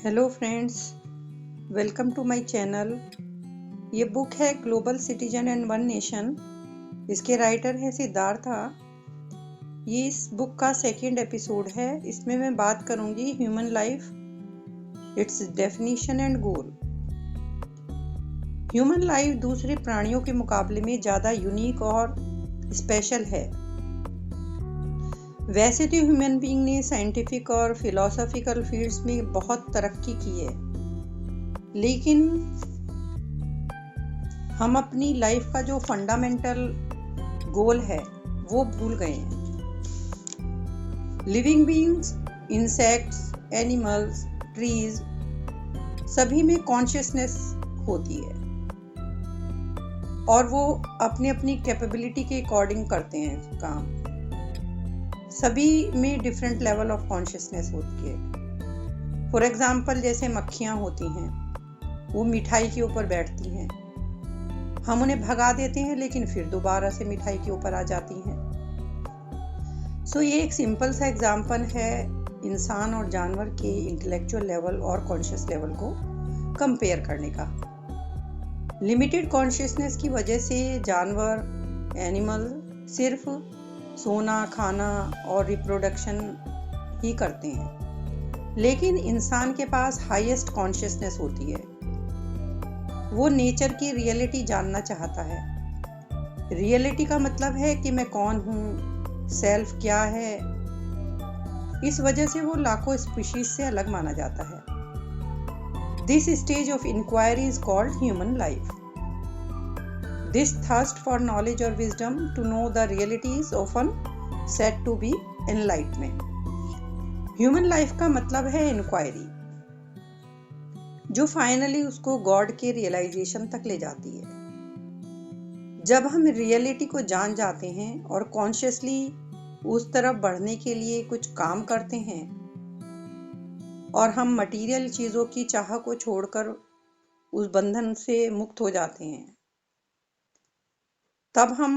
Hello friends, welcome to my channel. ये book है global citizen and one nation. इसके writer है सिद्धार्था। ये इस बुक का सेकंड एपिसोड है। इसमें मैं बात करूंगी human life, it's definition and goal. Human life दूसरे प्राणियों के मुकाबले में ज़्यादा यूनिक और स्पेशल है। वैसे तो ह्यूमन बीइंग ने साइंटिफिक और फिलोसॉफिकल फील्ड्स में बहुत तरक्की की है, लेकिन हम अपनी लाइफ का जो फंडामेंटल गोल है वो भूल गए हैं। Living beings, insects, animals, trees, सभी में कॉन्शियसनेस होती है और वो अपनी अपनी कैपेबिलिटी के अकॉर्डिंग करते हैं काम। सभी में डिफरेंट लेवल ऑफ कॉन्शियसनेस होती है। फॉर एग्जाम्पल, जैसे मक्खियाँ होती हैं, वो मिठाई के ऊपर बैठती हैं, हम उन्हें भगा देते हैं लेकिन फिर दोबारा से मिठाई के ऊपर आ जाती हैं। सो ये एक सिंपल सा एग्जाम्पल है इंसान और जानवर के इंटेलेक्चुअल लेवल और कॉन्शियस लेवल को कंपेयर करने का। लिमिटेड कॉन्शियसनेस की वजह से जानवर, एनिमल सिर्फ सोना, खाना और रिप्रोडक्शन ही करते हैं, लेकिन इंसान के पास हाईएस्ट कॉन्शियसनेस होती है। वो नेचर की रियलिटी जानना चाहता है। रियलिटी का मतलब है कि मैं कौन हूँ, सेल्फ क्या है। इस वजह से वो लाखों स्पीशीज से अलग माना जाता है। This stage of inquiry is called human life. This thirst for knowledge और wisdom to know the reality is often said to be enlightenment. Human life का मतलब है इंक्वायरी, जो फाइनली उसको गॉड के रियलाइजेशन तक ले जाती है। जब हम रियलिटी को जान जाते हैं और कॉन्शियसली उस तरफ बढ़ने के लिए कुछ काम करते हैं और हम मटेरियल चीज़ों की चाह को छोड़कर उस बंधन से मुक्त हो जाते हैं, तब हम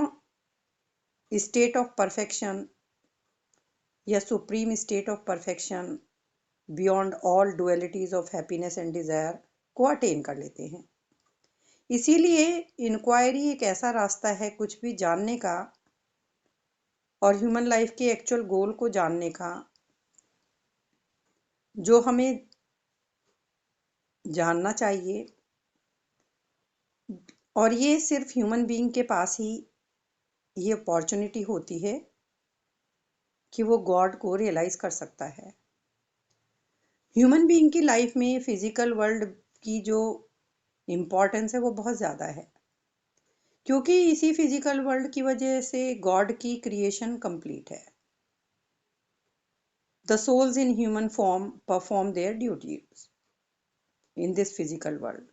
स्टेट ऑफ परफेक्शन या supreme state of perfection beyond all dualities of happiness and desire को अटेन कर लेते हैं। इसीलिए इंक्वायरी एक ऐसा रास्ता है कुछ भी जानने का और ह्यूमन लाइफ के एक्चुअल गोल को जानने का, जो हमें जानना चाहिए। और ये सिर्फ ह्यूमन बीइंग के पास ही ये अपॉर्चुनिटी होती है कि वो गॉड को रियलाइज कर सकता है। ह्यूमन बीइंग की लाइफ में फिजिकल वर्ल्ड की जो इम्पोर्टेंस है वो बहुत ज़्यादा है, क्योंकि इसी फिजिकल वर्ल्ड की वजह से गॉड की क्रिएशन कंप्लीट है। The souls in human form perform their duties in this physical world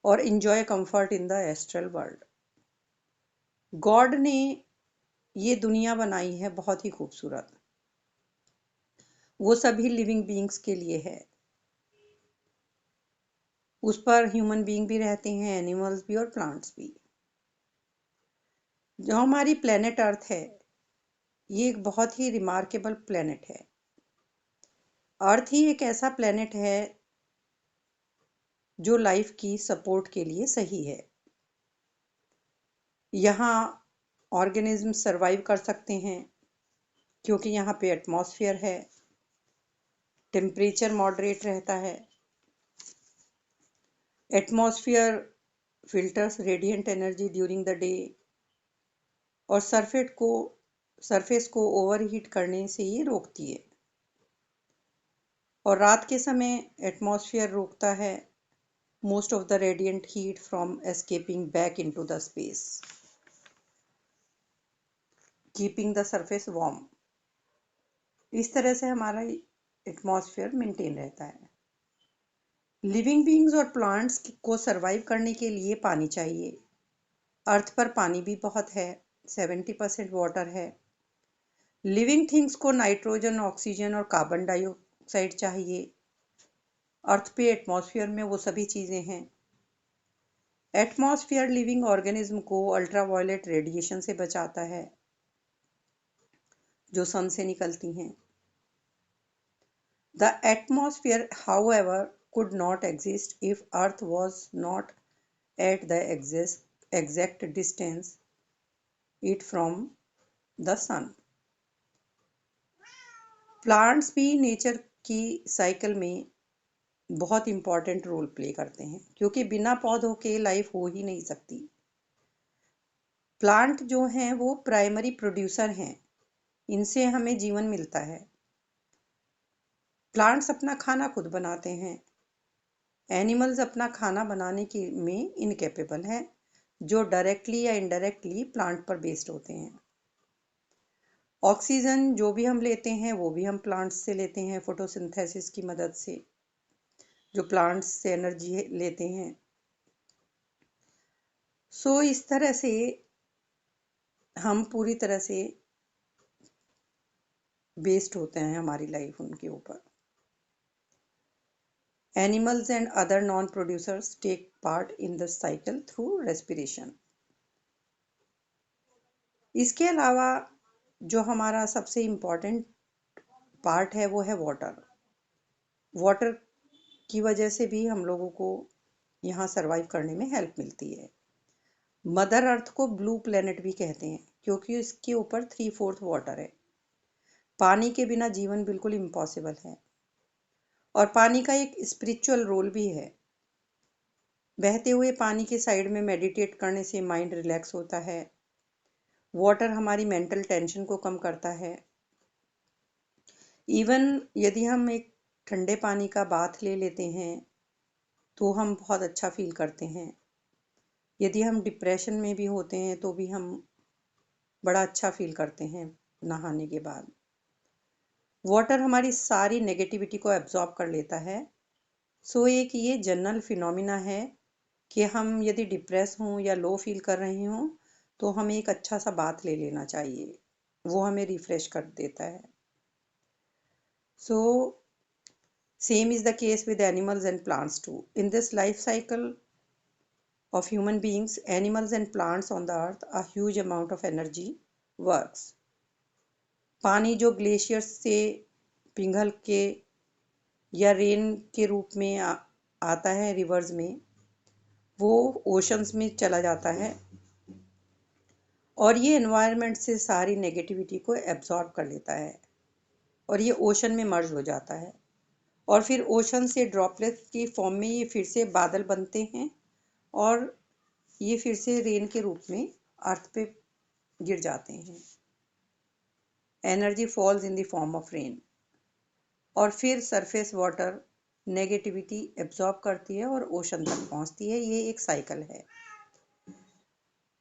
और enjoy comfort in the astral world। God ने ये दुनिया बनाई है बहुत ही खूबसूरत, वो सभी लिविंग बीइंग्स के लिए है। उस पर ह्यूमन बीइंग भी रहते हैं, एनिमल्स भी और प्लांट्स भी। जो हमारी प्लेनेट अर्थ है, ये एक बहुत ही रिमार्केबल प्लेनेट है। अर्थ ही एक ऐसा प्लेनेट है जो लाइफ की सपोर्ट के लिए सही है। यहाँ ऑर्गेनिज्म सरवाइव कर सकते हैं क्योंकि यहाँ पे एटमॉस्फेयर है, टेम्परेचर मॉडरेट रहता है। Atmosphere filters radiant energy during the day और सरफेस को ओवरहीट करने से ये रोकती है। और रात के समय एटमॉस्फेयर रोकता है most of the radiant heat from escaping back into the space, keeping the surface warm. इस तरह से हमारा एटमॉस्फेयर मेंटेन रहता है। लिविंग बीइंग्स और प्लांट्स को सरवाइव करने के लिए पानी चाहिए। अर्थ पर पानी भी बहुत है, 70% वाटर है। लिविंग थिंग्स को नाइट्रोजन, ऑक्सीजन और कार्बन डाइऑक्साइड चाहिए। अर्थ पे एटमॉस्फेयर में वो सभी चीज़ें हैं। एटमॉस्फेयर लिविंग ऑर्गेनिज्म को अल्ट्रावायलेट रेडिएशन से बचाता है जो सन से निकलती हैं। The atmosphere, however, could not exist if Earth was not at the exact distance it from the sun. Plants भी नेचर की साइकिल में बहुत इंपॉर्टेंट रोल प्ले करते हैं, क्योंकि बिना पौधों के लाइफ हो ही नहीं सकती। प्लांट जो हैं वो प्राइमरी प्रोड्यूसर हैं, इनसे हमें जीवन मिलता है। प्लांट्स अपना खाना खुद बनाते हैं। एनिमल्स अपना खाना बनाने की में इनकेपेबल हैं, जो डायरेक्टली या इनडायरेक्टली प्लांट पर बेस्ड होते हैं। ऑक्सीजन जो भी हम लेते हैं वो भी हम प्लांट्स से लेते हैं, फोटोसिंथेसिस की मदद से, जो प्लांट्स से एनर्जी लेते हैं। इस तरह से हम पूरी तरह से बेस्ड होते हैं हमारी लाइफ उनके ऊपर। Animals and other non-producers take part in the cycle through respiration. इसके अलावा जो हमारा सबसे इम्पोर्टेंट पार्ट है वो है वाटर। वाटर की वजह से भी हम लोगों को यहाँ सरवाइव करने में हेल्प मिलती है। मदर अर्थ को ब्लू प्लेनेट भी कहते हैं, क्योंकि इसके ऊपर 3/4 वाटर है। पानी के बिना जीवन बिल्कुल इम्पॉसिबल है, और पानी का एक स्पिरिचुअल रोल भी है। बहते हुए पानी के साइड में मेडिटेट करने से माइंड रिलैक्स होता है। वाटर हमारी मेंटल टेंशन को कम करता है। इवन यदि हम एक ठंडे पानी का बाथ ले लेते हैं तो हम बहुत अच्छा फील करते हैं। यदि हम डिप्रेशन में भी होते हैं तो भी हम बड़ा अच्छा फील करते हैं नहाने के बाद। वाटर हमारी सारी नेगेटिविटी को एब्जॉर्ब कर लेता है। एक ये जनरल फिनोमिना है कि हम यदि डिप्रेस हों या लो फील कर रहे हों तो हमें एक अच्छा सा बाथ ले लेना चाहिए, वो हमें रिफ्रेश कर देता है। Same is the case with animals and plants too. In this life cycle of human beings, animals and plants on the earth, a huge amount of energy works. पानी जो ग्लेशियर्स से पिघल के या रेन के रूप में आता है रिवर्स में, वो ओशंस में चला जाता है और ये एनवायरनमेंट से सारी नेगेटिविटी को एब्जॉर्ब कर लेता है और ये ओशन में मर्ज हो जाता है, और फिर ओशन से ड्रॉपलेट्स की फॉर्म में ये फिर से बादल बनते हैं और ये फिर से रेन के रूप में अर्थ पे गिर जाते हैं। Energy falls in the form of rain, और फिर सरफेस वाटर नेगेटिविटी एब्जॉर्ब करती है और ओशन तक पहुंचती है। ये एक साइकिल है।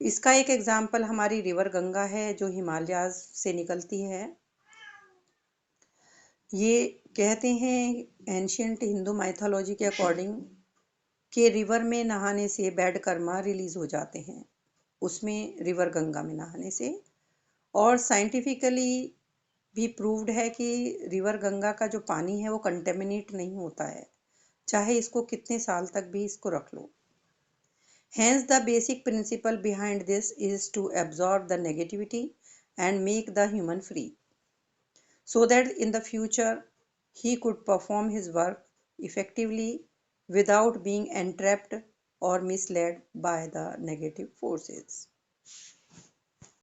इसका एक एग्जाम्पल हमारी रिवर गंगा है, जो हिमालय से निकलती है। ये कहते हैं एंशियंट हिंदू माइथोलॉजी के अकॉर्डिंग कि रिवर में नहाने से बैड कर्मा रिलीज हो जाते हैं, उसमें रिवर गंगा में नहाने से। और साइंटिफिकली भी प्रूव्ड है कि रिवर गंगा का जो पानी है वो कंटेमिनेट नहीं होता है, चाहे इसको कितने साल तक भी इसको रख लो। Hence the basic principle behind this is to absorb the negativity and make the human free, so that in the future he could perform his work effectively without being entrapped or misled by the negative forces.